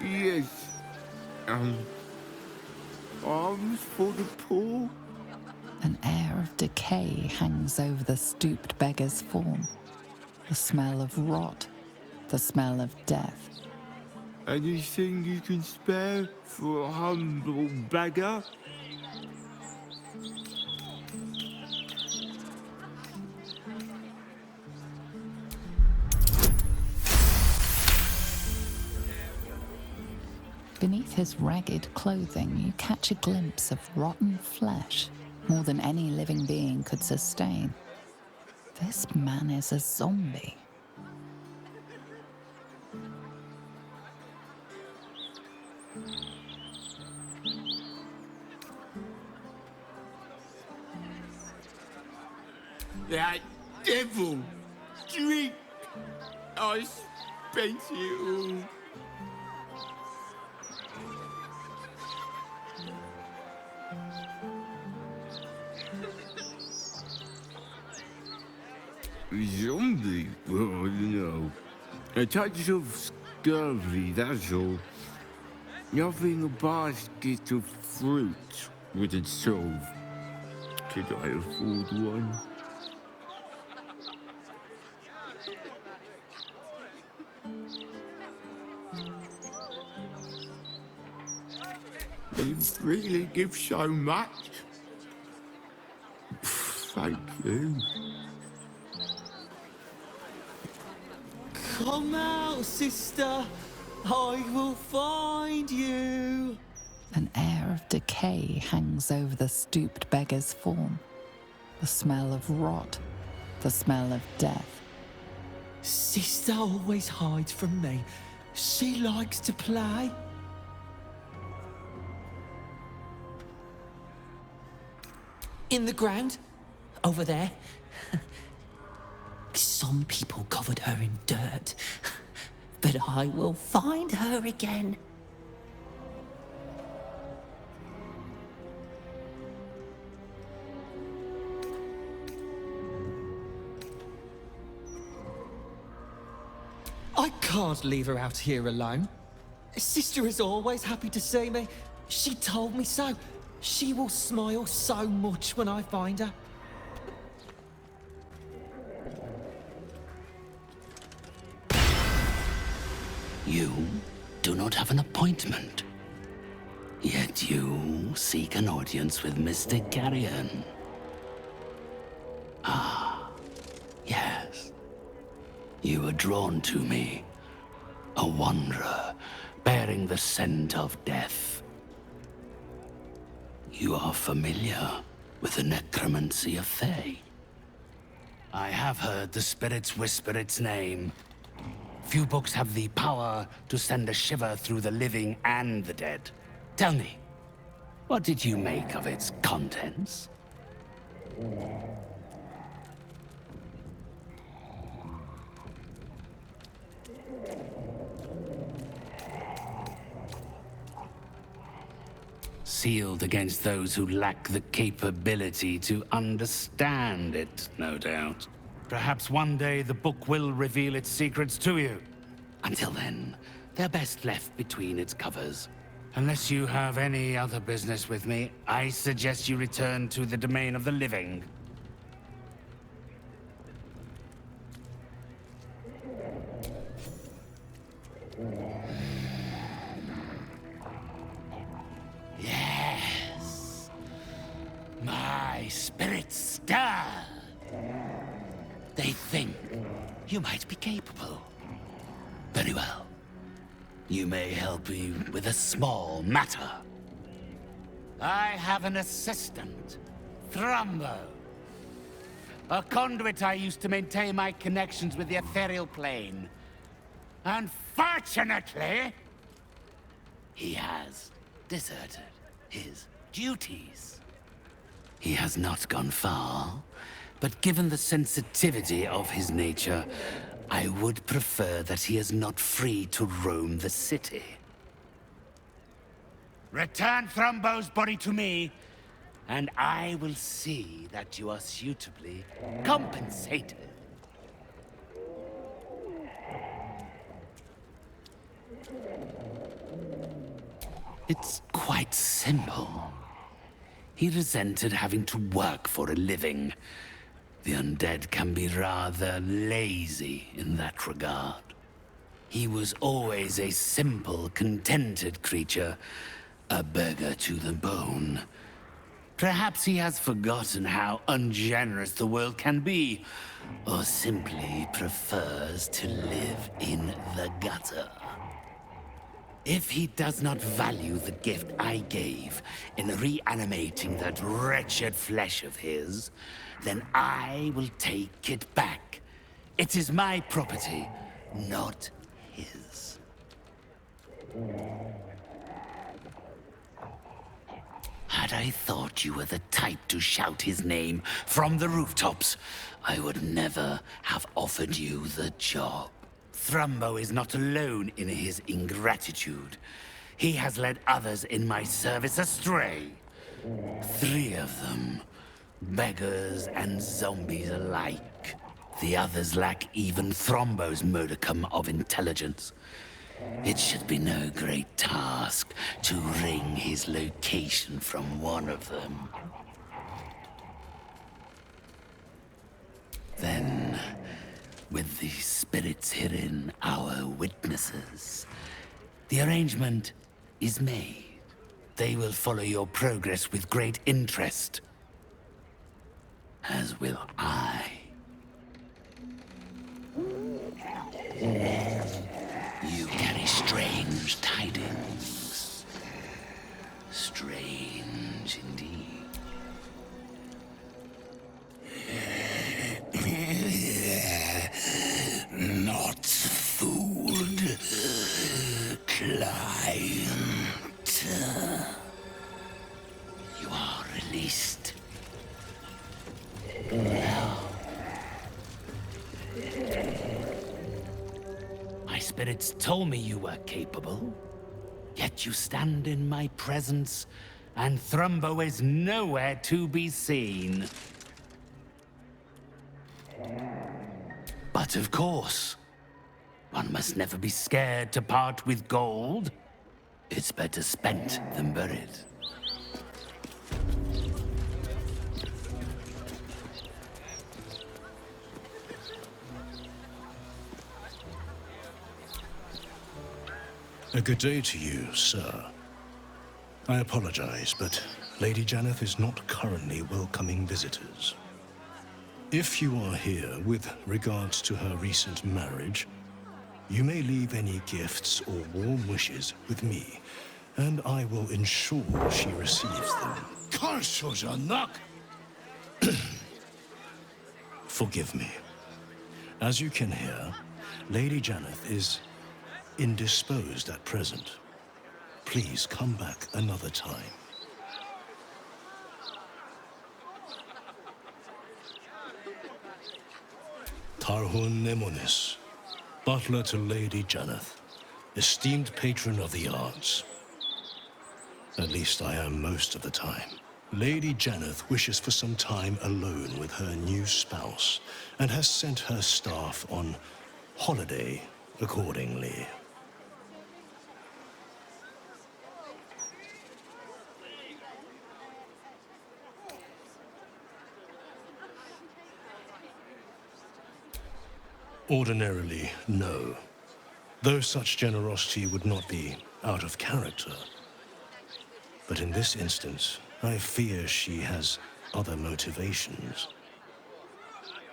Yes. Um, Arms for the poor? An air of decay hangs over the stooped beggar's form. The smell of rot, the smell of death. Anything you can spare for a humble beggar? Beneath his ragged clothing, you catch a glimpse of rotten flesh, more than any living being could sustain. This man is a zombie. That devil! Drink! I spent it all. Zombie? Well, a touch of scurvy, that's all. Nothing a basket of fruit wouldn't solve. Could I afford one? They really give so much. Thank you. Come out, sister. I will find you. An air of decay hangs over the stooped beggar's form. The smell of rot, the smell of death. Sister always hides from me. She likes to play. In the ground, over there. Some people covered her in dirt, but I will find her again. I can't leave her out here alone. Sister is always happy to see me. She told me so. She will smile so much when I find her. You do not have an appointment. Yet you seek an audience with Mr. Carrion. Ah, yes. You were drawn to me, a wanderer bearing the scent of death. You are familiar with the necromancy of Fae. I have heard the spirits whisper its name. Few books have the power to send a shiver through the living and the dead. Tell me, what did you make of its contents? Sealed against those who lack the capability to understand it, no doubt. Perhaps one day the book will reveal its secrets to you. Until then, they're best left between its covers. Unless you have any other business with me, I suggest you return to the domain of the living. Yes. My spirits stir. They think you might be capable. Very well. You may help me with a small matter. I have an assistant, Thrumbo. A conduit I used to maintain my connections with the ethereal plane. Unfortunately, he has deserted his duties. He has not gone far, but given the sensitivity of his nature, I would prefer that he is not free to roam the city. Return Thrumbo's body to me, and I will see that you are suitably compensated. It's quite simple. He resented having to work for a living. The undead can be rather lazy in that regard. He was always a simple, contented creature, a beggar to the bone. Perhaps he has forgotten how ungenerous the world can be, or simply prefers to live in the gutter. If he does not value the gift I gave in reanimating that wretched flesh of his, then I will take it back. It is my property, not his. Had I thought you were the type to shout his name from the rooftops, I would never have offered you the job. Thrumbo is not alone in his ingratitude. He has led others in my service astray. 3 of them, beggars and zombies alike. The others lack even Thrumbo's modicum of intelligence. It should be no great task to wring his location from one of them. Then, with the spirits herein our witnesses, the arrangement is made. They will follow your progress with great interest, as will I. You carry strange tidings. Strange indeed. Not food, client. You are released. Now. My spirits told me you were capable, yet you stand in my presence, and Thrumbo is nowhere to be seen. But of course, one must never be scared to part with gold. It's better spent than buried. A good day to you, sir. I apologize, but Lady Janeth is not currently welcoming visitors. If you are here with regards to her recent marriage, you may leave any gifts or warm wishes with me, and I will ensure she receives them. Forgive me. As you can hear, Lady Janeth is indisposed at present. Please come back another time. Tarhun Nemonis, butler to Lady Janeth, esteemed patron of the arts. At least I am most of the time. Lady Janeth wishes for some time alone with her new spouse, and has sent her staff on holiday accordingly. Ordinarily, no. Though such generosity would not be out of character. But in this instance, I fear she has other motivations.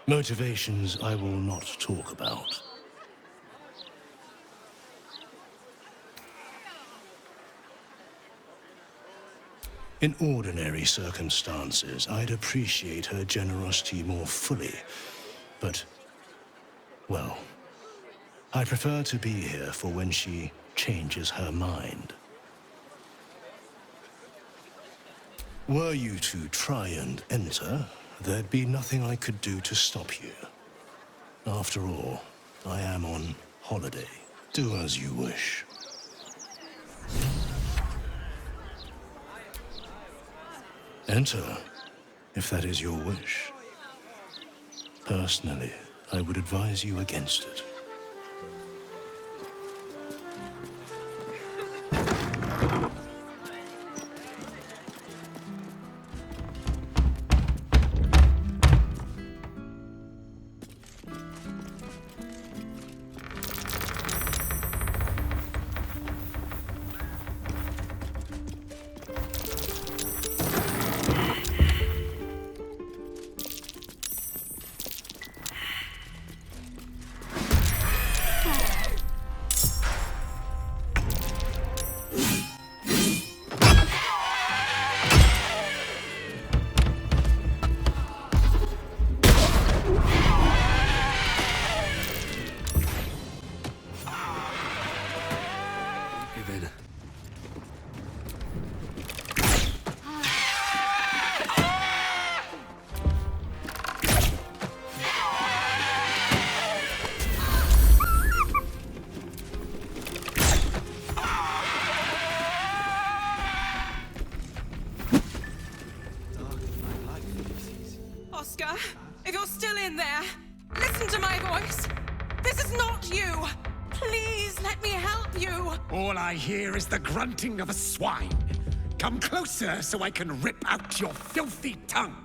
Motivations I will not talk about. In ordinary circumstances, I'd appreciate her generosity more fully, but well, I prefer to be here for when she changes her mind. Were you to try and enter, there'd be nothing I could do to stop you. After all, I am on holiday. Do as you wish. Enter, if that is your wish. Personally, I would advise you against it. Listen to my voice. This is not you. Please let me help you. All I hear is the grunting of a swine. Come closer so I can rip out your filthy tongue.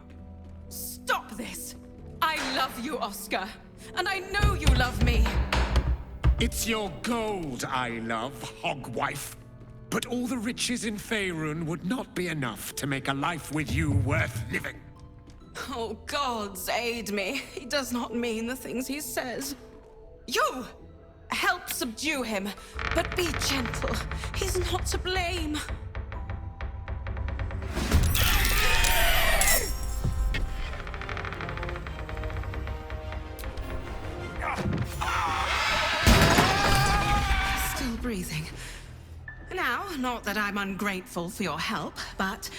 Stop this. I love you, Oscar. And I know you love me. It's your gold I love, hogwife. But all the riches in Faerun would not be enough to make a life with you worth living. Oh, gods aid me. He does not mean the things he says. You! Help subdue him, but be gentle. He's not to blame. Still breathing. Now, not that I'm ungrateful for your help, but...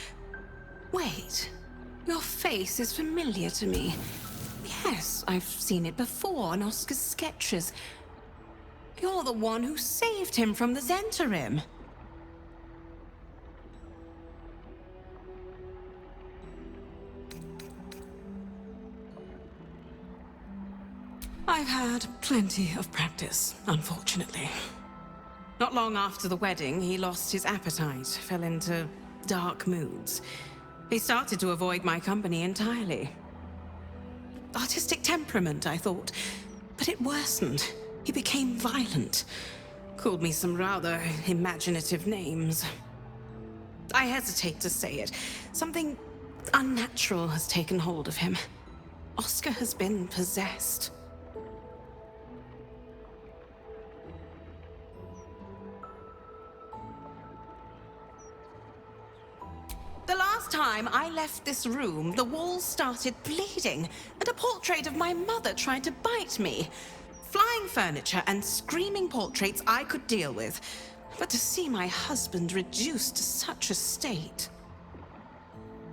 Wait. Your face is familiar to me. Yes, I've seen it before in Oscar's sketches. You're the one who saved him from the Zentarim. I've had plenty of practice, unfortunately. Not long after the wedding, he lost his appetite, fell into dark moods. He started to avoid my company entirely. Artistic temperament, I thought, but it worsened. He became violent. Called me some rather imaginative names. I hesitate to say it. Something unnatural has taken hold of him. Oscar has been possessed. The last time I left this room, the walls started bleeding, and a portrait of my mother tried to bite me. Flying furniture and screaming portraits I could deal with, but to see my husband reduced to such a state...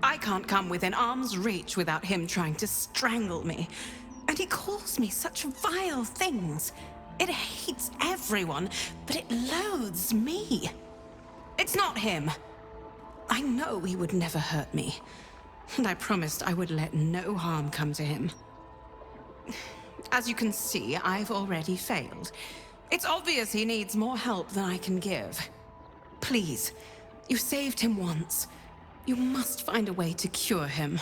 I can't come within arm's reach without him trying to strangle me. And he calls me such vile things. It hates everyone, but it loathes me. It's not him. I know he would never hurt me, and I promised I would let no harm come to him. As you can see, I've already failed. It's obvious he needs more help than I can give. Please, you saved him once. You must find a way to cure him.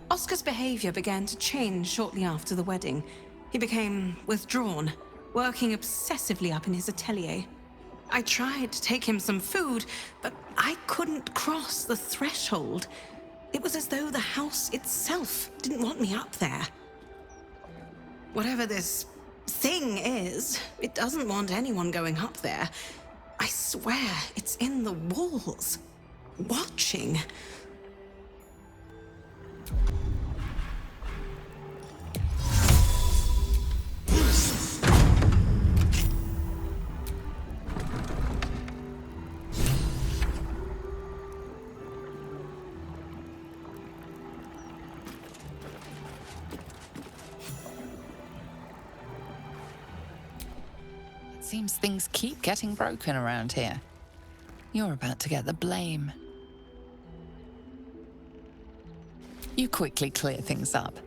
Oscar's behavior began to change shortly after the wedding. He became withdrawn, working obsessively up in his atelier. I tried to take him some food, but I couldn't cross the threshold. It was as though the house itself didn't want me up there. Whatever this thing is, it doesn't want anyone going up there. I swear it's in the walls, watching. Seems things keep getting broken around here. You're about to get the blame. You quickly clear things up.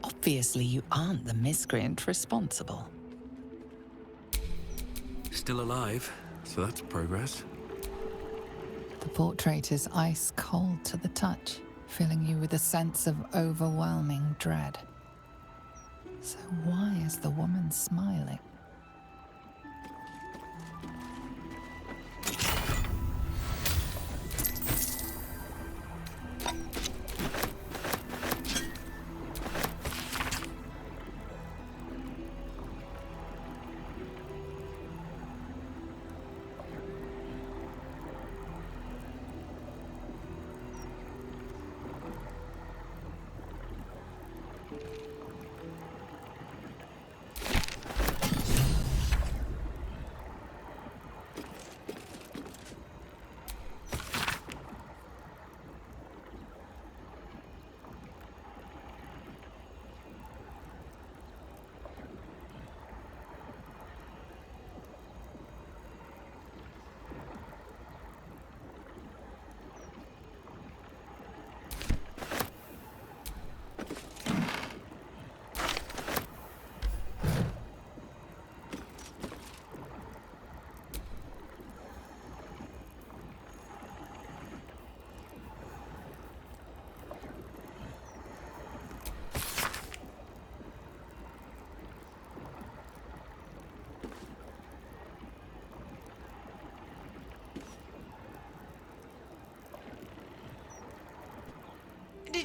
Obviously, you aren't the miscreant responsible. Still alive, so that's progress. The portrait is ice cold to the touch, filling you with a sense of overwhelming dread. So why is the woman smiling?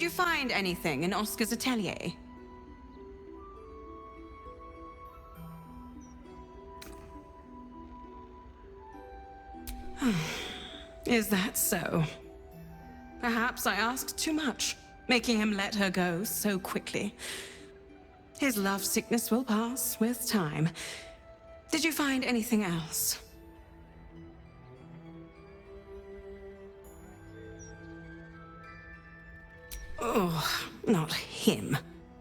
you find anything in Oscar's atelier? Is that so? Perhaps I asked too much, making him let her go so quickly. His love sickness will pass with time. Did you find anything else? Oh, not him.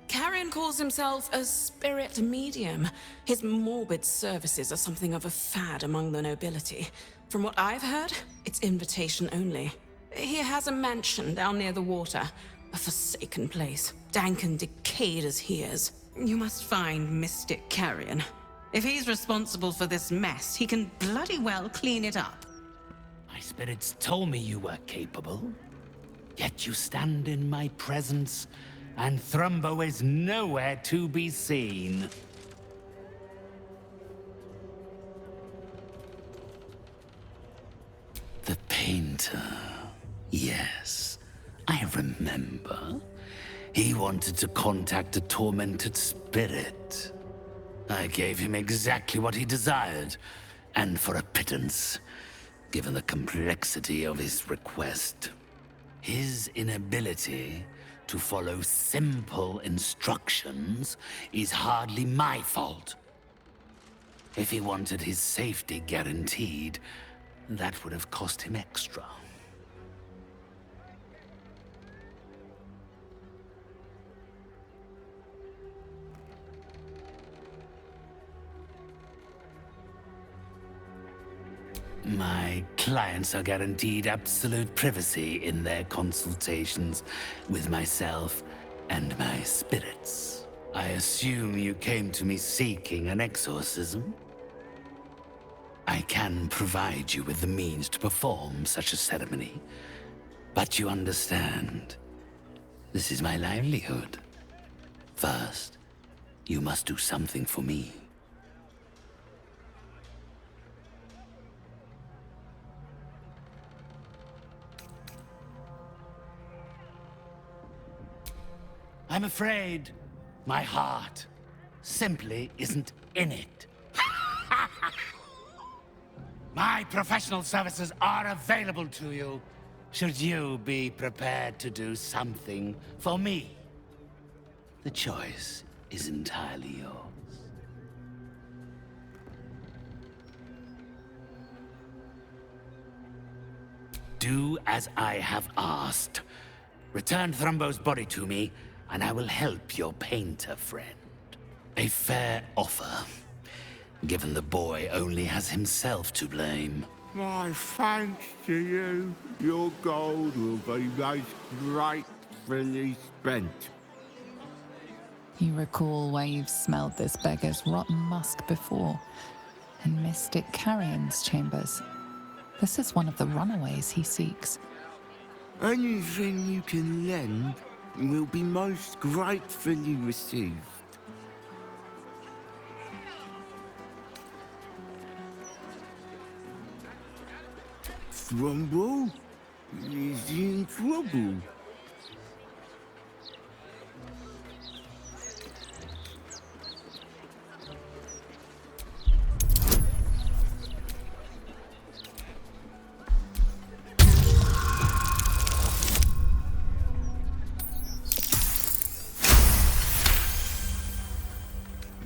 Carrion calls himself a spirit medium. His morbid services are something of a fad among the nobility. From what I've heard, it's invitation only. He has a mansion down near the water, a forsaken place, dank and decayed as he is. You must find Mystic Carrion. If he's responsible for this mess, he can bloody well clean it up. My spirits told me you were capable. Yet you stand in my presence, and Thrumbo is nowhere to be seen. The painter. Yes, I remember. He wanted to contact a tormented spirit. I gave him exactly what he desired, and for a pittance, given the complexity of his request. His inability to follow simple instructions is hardly my fault. If he wanted his safety guaranteed, that would have cost him extra. My clients are guaranteed absolute privacy in their consultations with myself and my spirits. I assume you came to me seeking an exorcism? I can provide you with the means to perform such a ceremony, but you understand, this is my livelihood. First, you must do something for me. I'm afraid my heart simply isn't in it. My professional services are available to you, should you be prepared to do something for me. The choice is entirely yours. Do as I have asked. Return Thrumbo's body to me, and I will help your painter friend. A fair offer, given the boy only has himself to blame. My thanks to you. Your gold will be most gratefully spent. You recall where you've smelled this beggar's rotten musk before, in Mystic Carrion's chambers. This is one of the runaways he seeks. Anything you can lend will be most gratefully received. Thrumbo? Is he in trouble?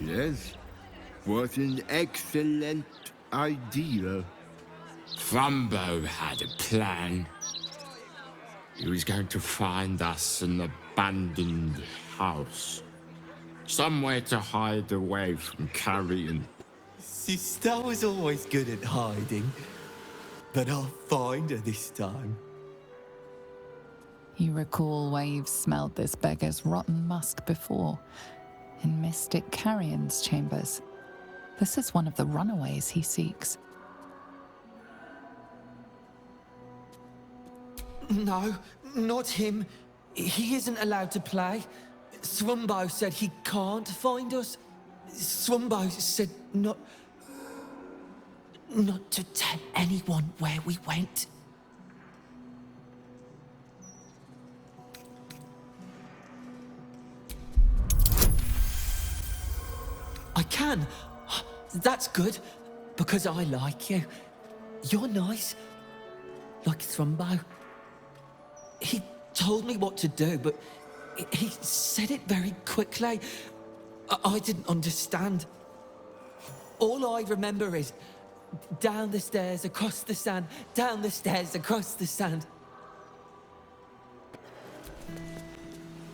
Yes, what an excellent idea. Thrumbo had a plan. He was going to find us an abandoned house. Somewhere to hide away from Carrion. Sister was always good at hiding, but I'll find her this time. You recall where you've smelled this beggar's rotten musk before, in Mystic Carrion's chambers. This is one of the runaways he seeks. No, not him. He isn't allowed to play. Thrumbo said he can't find us. Thrumbo said not to tell anyone where we went. I can. That's good, because I like you. You're nice, like Thrumbo. He told me what to do, but he said it very quickly. I didn't understand. All I remember is down the stairs, across the sand, down the stairs, across the sand.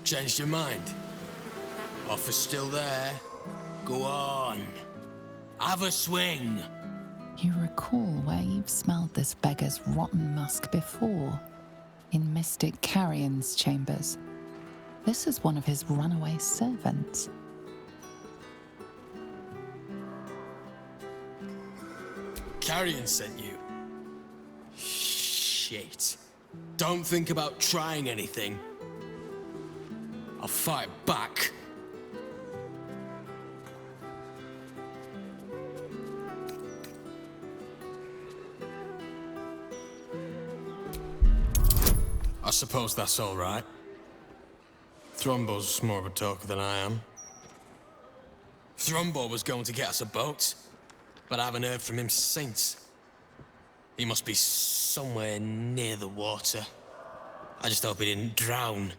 Changed your mind? Offer's still there. Go on. Have a swing. You recall where you've smelled this beggar's rotten musk before, in Mystic Carrion's chambers. This is one of his runaway servants. Carrion sent you. Shit. Don't think about trying anything. I'll fight back. I suppose that's all right. Thrumbo's more of a talker than I am. Thrumbo was going to get us a boat, but I haven't heard from him since. He must be somewhere near the water. I just hope he didn't drown.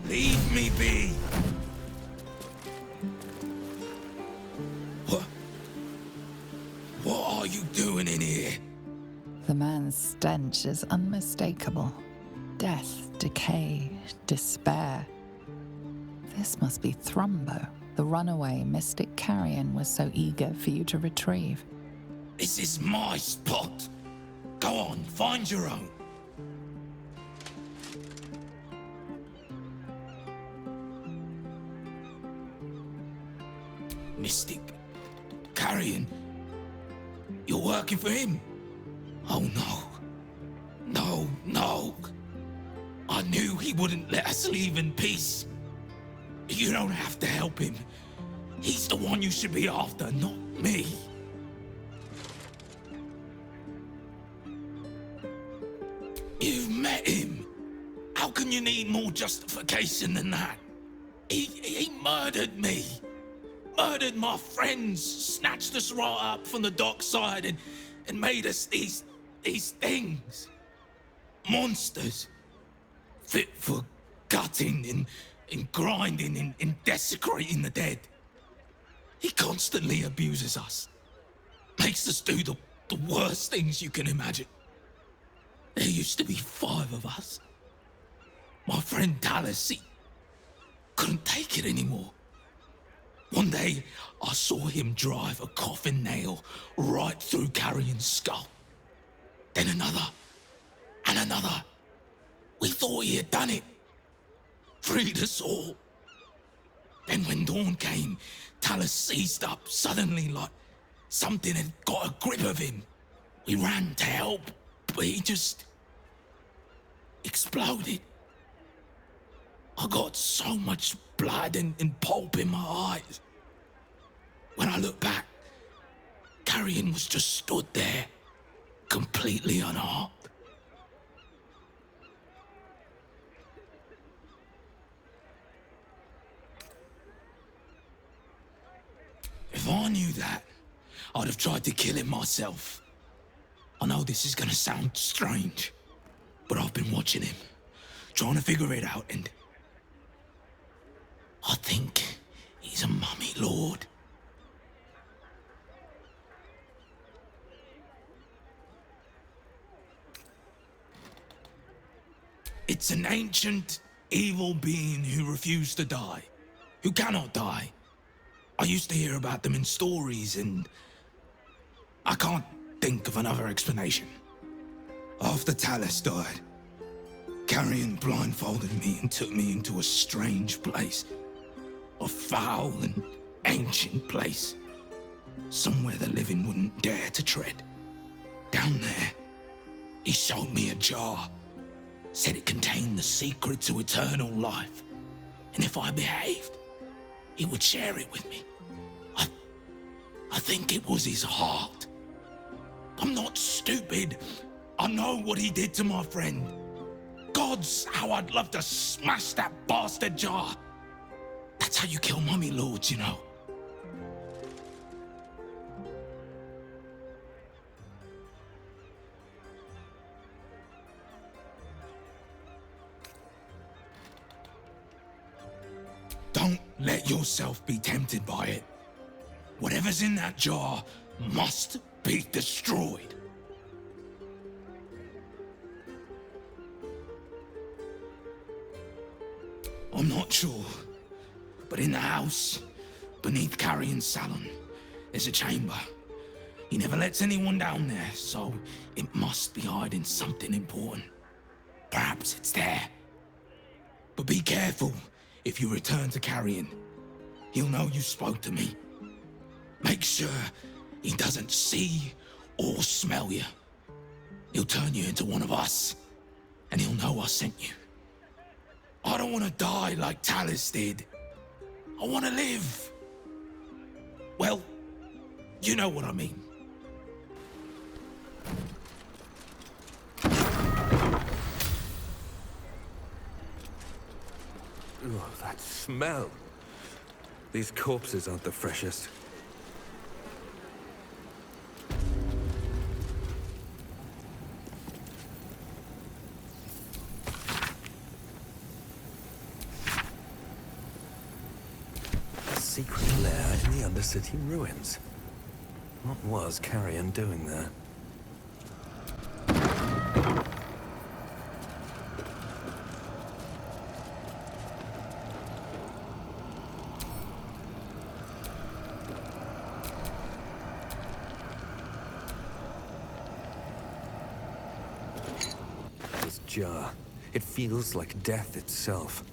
Leave me be! What are you doing in here? The man's stench is unmistakable. Death, decay, despair. This must be Thrumbo, the runaway Mystic Carrion was so eager for you to retrieve. This is my spot. Go on, find your own. Mystic Carrion? You're working for him? Oh no. No, no. I knew he wouldn't let us leave in peace. You don't have to help him. He's the one you should be after, not me. You've met him. How can you need more justification than that? He murdered me. Murdered my friends, snatched us right up from the dockside and made us these things. Monsters. Fit for gutting and grinding and desecrating the dead. He constantly abuses us. Makes us do the worst things you can imagine. There used to be 5 of us. My friend Talus, he couldn't take it anymore. One day, I saw him drive a coffin nail right through Carrion's skull. Then another, and another. We thought he had done it. Freed us all. Then when dawn came, Talus seized up suddenly like something had got a grip of him. We ran to help, but he just exploded. I got so much blood and pulp in my eyes. When I look back, Carrion was just stood there, completely unharmed. If I knew that, I'd have tried to kill him myself. I know this is gonna sound strange, but I've been watching him, trying to figure it out, and I think he's a mummy lord. It's an ancient, evil being who refused to die, who cannot die. I used to hear about them in stories, and I can't think of another explanation. After Talus died, Carrion blindfolded me and took me into a strange place. A foul and ancient place. Somewhere the living wouldn't dare to tread. Down there, he showed me a jar. Said it contained the secret to eternal life. And if I behaved, he would share it with me. I think it was his heart. I'm not stupid. I know what he did to my friend. gods, how I'd love to smash that bastard jar. That's how you kill mummy lords, you know. Don't let yourself be tempted by it. Whatever's in that jar must be destroyed. I'm not sure, but in the house, beneath Carrion's salon, there's a chamber. He never lets anyone down there, so it must be hiding something important. Perhaps it's there. But be careful if you return to Carrion. He'll know you spoke to me. Make sure he doesn't see or smell you. He'll turn you into one of us, and he'll know I sent you. I don't want to die like Talus did. I want to live. Well, you know what I mean. Oh, that smell. These corpses aren't the freshest. A secret lair in the Undercity ruins. What was Carrion doing there? Jar. It feels like death itself.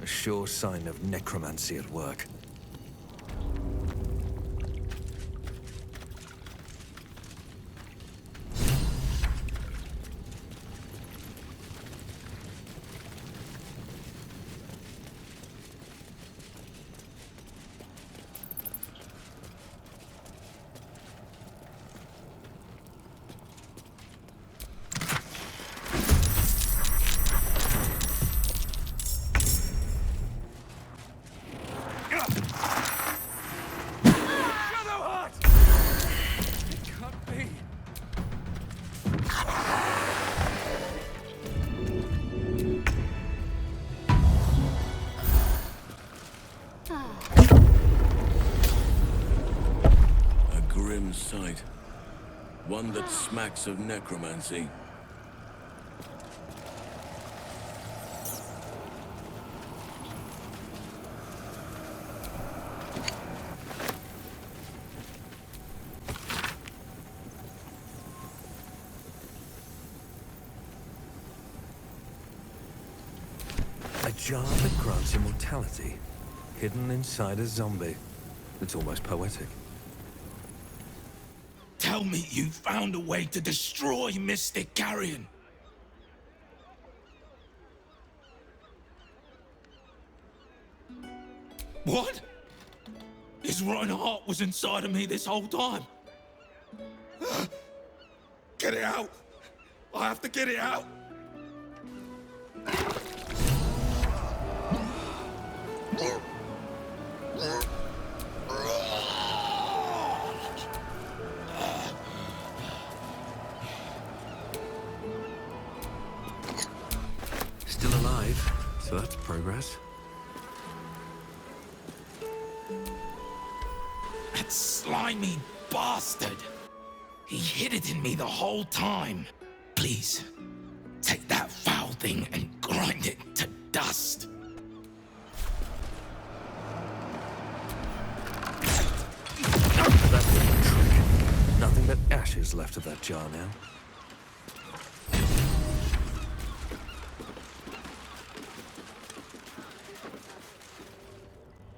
A sure sign of necromancy at work. Sight. One that smacks of necromancy. A jar that grants immortality, hidden inside a zombie. It's almost poetic. Tell me you found a way to destroy Mystic Carrion. What? His rotten heart was inside of me this whole time. Get it out. I have to get it out. Still alive, so that's progress. That slimy bastard. He hid it in me the whole time. Please, take that foul thing and grind it to dust. That was a trick. Nothing but ashes left of that jar now.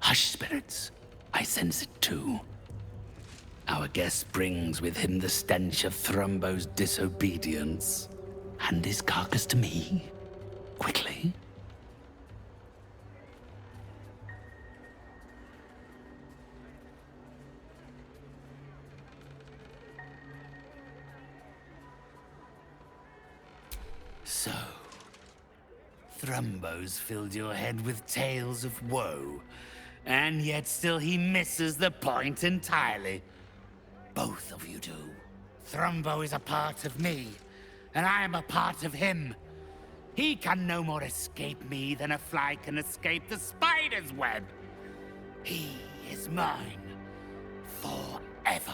Hush, spirits. I sense it too. Our guest brings with him the stench of Thrumbo's disobedience. Hand his carcass to me. Quickly. So, Thrumbo's filled your head with tales of woe, and yet still he misses the point entirely. Both of you do. Thrumbo is a part of me, and I am a part of him. He can no more escape me than a fly can escape the spider's web. He is mine forever.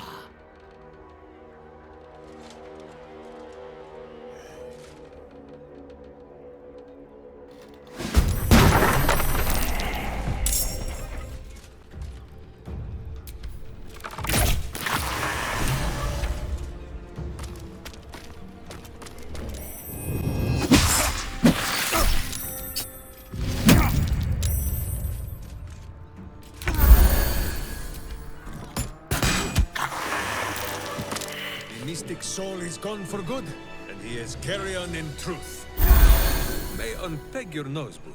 Mystic soul is gone for good, and he is Carrion in truth. May unpeg your nose, boo.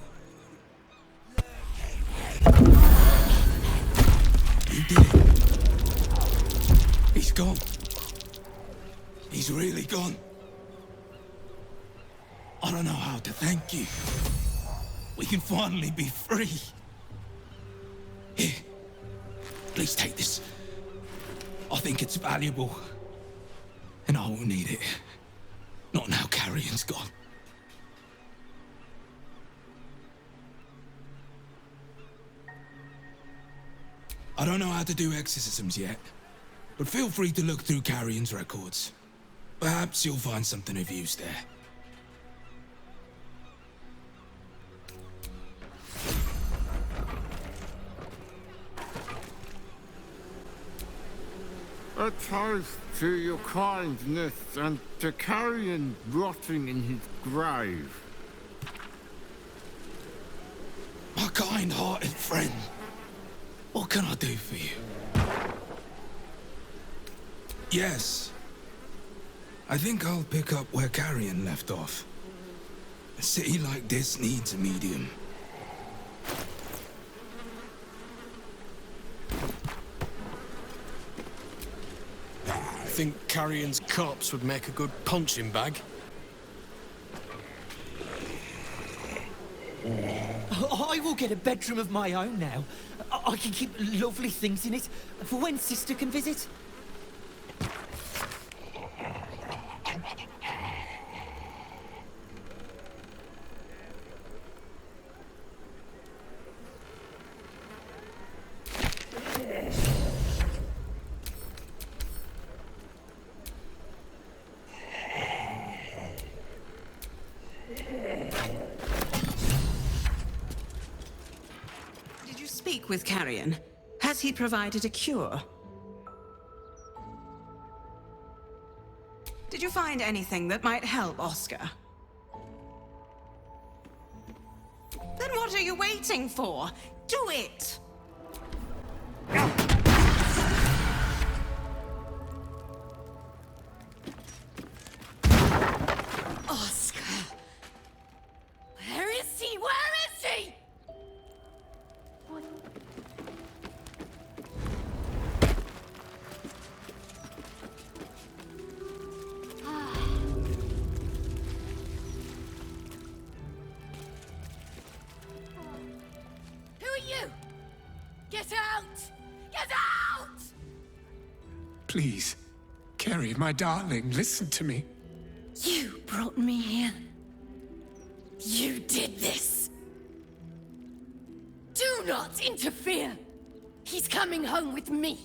You did it. He's gone. He's really gone. I don't know how to thank you. We can finally be free. Here, please take this. I think it's valuable. And I won't need it. Not now Carrion's gone. I don't know how to do exorcisms yet, but feel free to look through Carrion's records. Perhaps you'll find something of use there. A toast to your kindness and to Carrion rotting in his grave. My kind-hearted friend, what can I do for you? Yes. I think I'll pick up where Carrion left off. A city like this needs a medium. I think Carrion's corpse would make a good punching bag. I will get a bedroom of my own now. I can keep lovely things in it for when Sister can visit. With Carrion, has he provided a cure? Did you find anything that might help Oscar? Then what are you waiting for? Do it! Oscar! Where is he? Where is he? Who are you? Get out! Get out! Please, Carrie, my darling, listen to me. You brought me here. You did this. Do not interfere. He's coming home with me.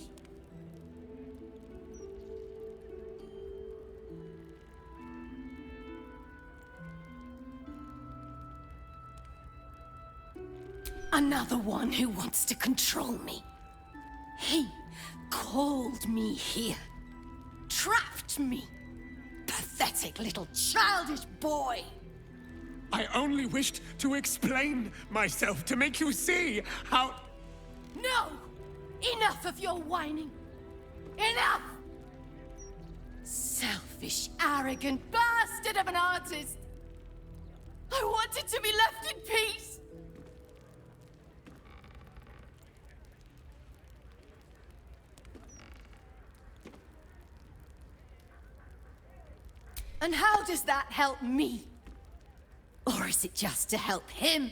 Another one who wants to control me. He called me here. Trapped me. Pathetic little childish boy. I only wished to explain myself to make you see how... No! Enough of your whining! Enough! Selfish, arrogant bastard of an artist! I wanted to be left in peace! And how does that help me? Or are is it just to help him?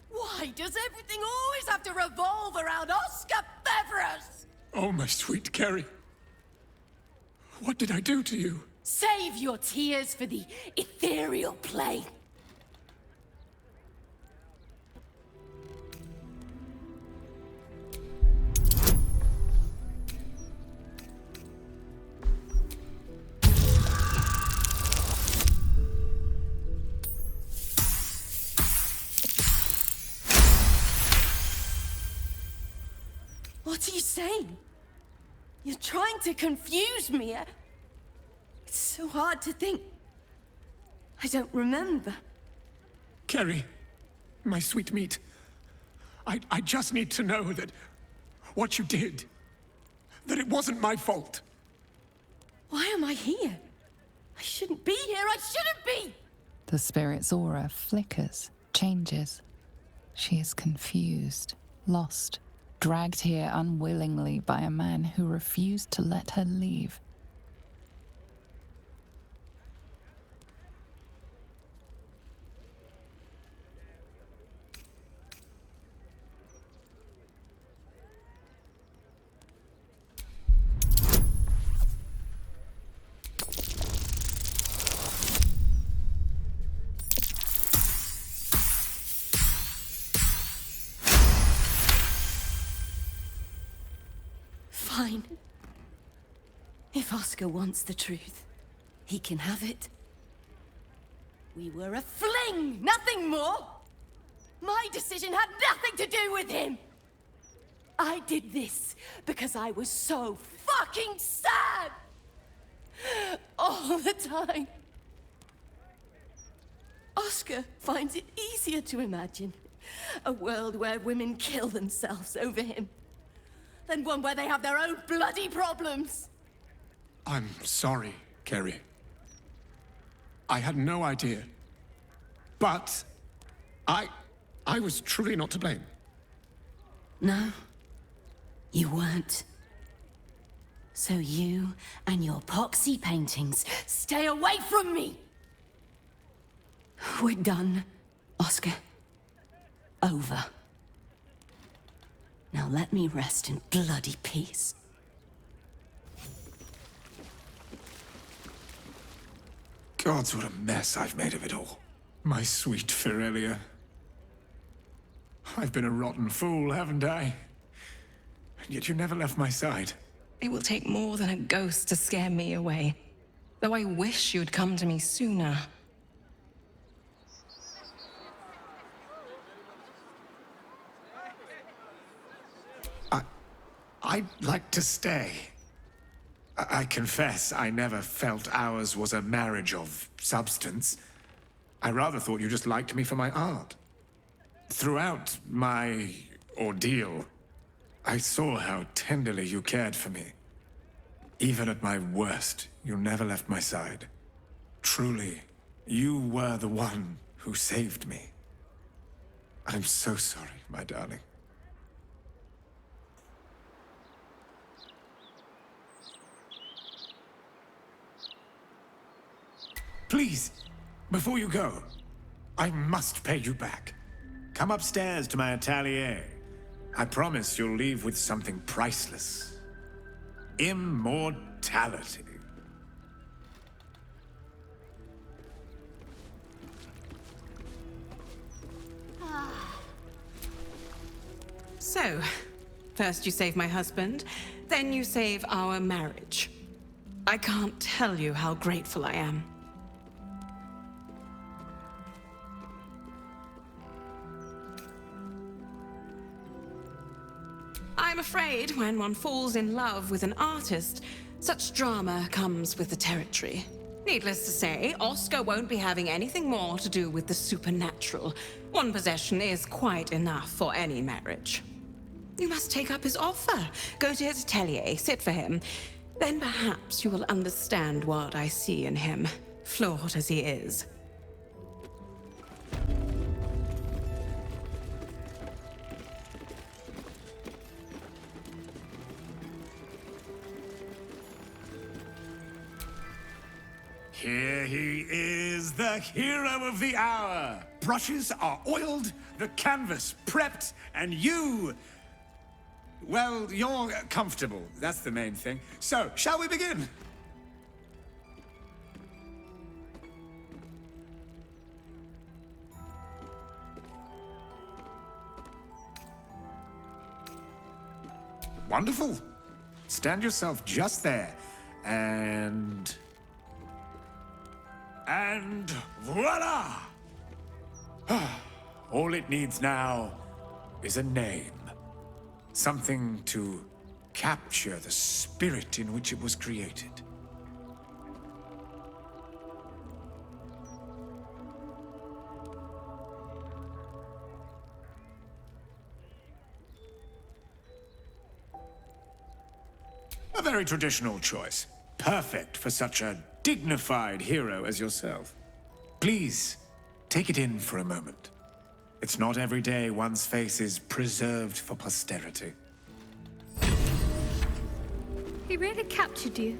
Why does everything always have to revolve around Oscar Beverus? Oh, my sweet Carrie. What did I do to you? Save your tears for the ethereal plane. What are you saying? You're trying to confuse me. It's so hard to think. I don't remember. Carrie, my sweet meat. I just need to know that what you did, that it wasn't my fault. Why am I here? I shouldn't be here. I shouldn't be! The spirit's aura flickers, changes. She is confused, lost, dragged here unwillingly by a man who refused to let her leave. Fine. If Oscar wants the truth, he can have it. We were a fling, nothing more! My decision had nothing to do with him! I did this because I was so fucking sad! All the time. Oscar finds it easier to imagine a world where women kill themselves over him than one where they have their own bloody problems. I'm sorry, Carrie. I had no idea. But I was truly not to blame. No, you weren't. So you and your poxy paintings stay away from me! We're done, Oscar. Over. Now let me rest in bloody peace. Gods, what a mess I've made of it all. My sweet Ferelia. I've been a rotten fool, haven't I? And yet you never left my side. It will take more than a ghost to scare me away. Though I wish you'd come to me sooner. I'd like to stay. I confess I never felt ours was a marriage of substance. I rather thought you just liked me for my art. Throughout my ordeal, I saw how tenderly you cared for me. Even at my worst, you never left my side. Truly, you were the one who saved me. I'm so sorry, my darling. Please, before you go, I must pay you back. Come upstairs to my atelier. I promise you'll leave with something priceless. Immortality. So, first you save my husband, then you save our marriage. I can't tell you how grateful I am. I'm afraid when one falls in love with an artist, such drama comes with the territory. Needless to say, Oscar won't be having anything more to do with the supernatural. One possession is quite enough for any marriage. You must take up his offer. Go to his atelier, sit for him. Then perhaps you will understand what I see in him, flawed as he is. Here he is, the hero of the hour. brushes are oiled, the canvas prepped, and you... Well, you're comfortable. That's the main thing. So, shall we begin? Wonderful. Stand yourself just there. And voila! All it needs now is a name. Something to capture the spirit in which it was created. A very traditional choice. Perfect for such a dignified hero as yourself. Please, take it in for a moment. It's not every day one's face is preserved for posterity. He really captured you.